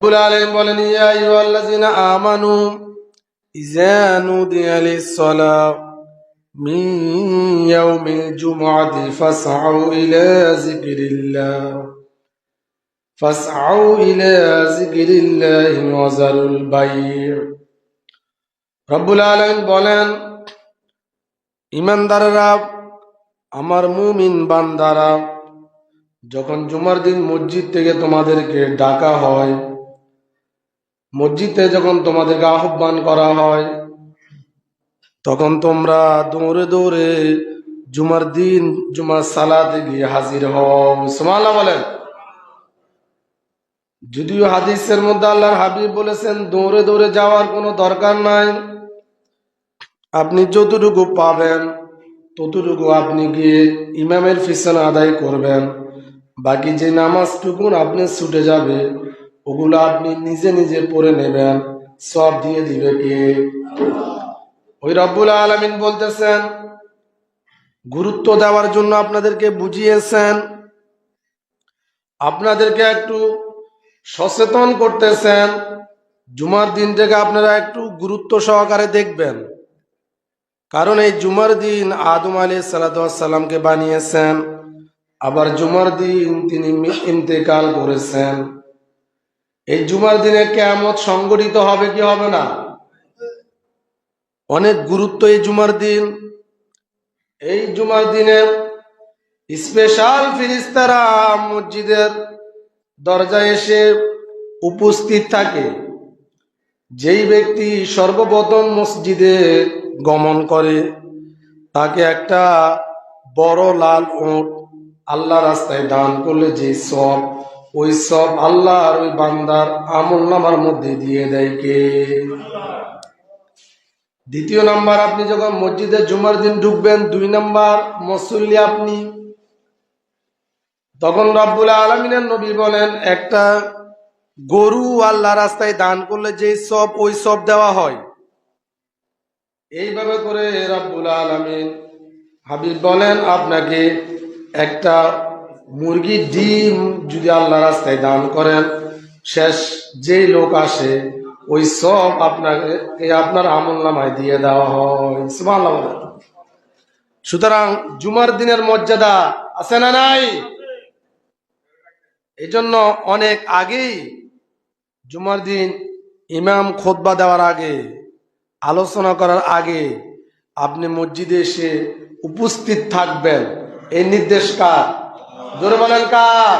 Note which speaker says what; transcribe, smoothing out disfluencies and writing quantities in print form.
Speaker 1: রব্বুল আলামিন বলেন, ইয়া আইয়ুহাল্লাযীনা আমানু ইযা নুদিয়া লিস-সালাহ মিন ইয়াউমিল জুমআতি ফাসআউ ইলা যিকরিল্লাহি ওয়া যারুল বাই'। রব্বুল আলামিন বলেন, ঈমানদাররা, আমার মুমিন বান্দারা, যখন জুমার দিন মসজিদ থেকে তোমাদেরকে ডাকা হয়, মসজিদে যখন তোমাদেরকে আহ্বান করা হয়, তখন তোমরা দৌড়ে দৌড়ে জুমার দিন জুমার সালাতে গিয়ে হাজির হও। সুবহানাল্লাহ বলেন। যদিও হাদিসের মধ্যে আল্লাহর হাবিব বলেছেন দৌড়ে দৌড়ে যাওয়ার কোনো দরকার নাই, আপনি যতটুকু পাবেন ততটুকু আপনি গিয়ে ইমামের পিছনে আদায় করবেন। বাকি যে নামাজটুকুন আপনি ছুটে যাবে, ওগুলো আপনি নিজে নিজে পড়ে নেবেন, সব দিয়ে দিবে কে? ওই রব্বুল আলামিন বলতেছেন, গুরুত্ব দেওয়ার জন্য আপনাদেরকে বুঝিয়েছেন, আপনাদেরকে একটু সচেতন করতেছেন, জুমার দিনটাকে আপনারা একটু গুরুত্ব সহকারে দেখবেন। কারণ এই জুমার দিন আদম আলাইহিস সালাতু ওয়াস সালামকে বানিয়েছেন, আবার জুমার দিন তিনি ইন্তেকাল করেছেন। এই জুমার দিনে কিয়ামত সংঘটিত হবে কি হবে না? অনেক গুরুত্ব এই জুমার দিন। এই জুমার দিনে স্পেশাল ফেরেশতারা মসজিদের দরজায় এসে উপস্থিত থাকে। যেই ব্যক্তি সর্বপ্রথম মসজিদে গমন করে, তাকে একটা বড় লাল উট আল্লাহ রাস্তায় দান করলে যে সব, ওই সব আল্লাহর ওই বান্দার আমলনামার মধ্যে দিয়ে দেয় কে? দ্বিতীয় নাম্বার, আপনি যখন মসজিদে জুমার দিন ঢুকবেন, 2 নাম্বার মুসল্লি আপনি। তখন রব্বুল আলামিনের নবী বলেন, একটা গরু আল্লাহ রাস্তায় দান করলে যে সব, ওই সব দেওয়া হয়। এইভাবে করে রব্বুল আলামিন হাবিব বলেন, আপনাকে একটা মুরগির ডিম যদি আল্লাহ রাস্তায় দান করেন, শেষ যেই লোক আসে ওই সব আপনাকে আপনার আমলনামায় দিয়ে দেওয়া হয়। সুবহানাল্লাহ। সুতরাং জুমার দিনের মর্যাদা আছে না নাই? এই জন্য অনেক আগেই জুমার দিন ইমাম খুতবা দেওয়ার আগে, আলোচনা করার আগে আপনি মসজিদে এসে উপস্থিত থাকবেন। এই নির্দেশ কার? জোরে বলেন কার?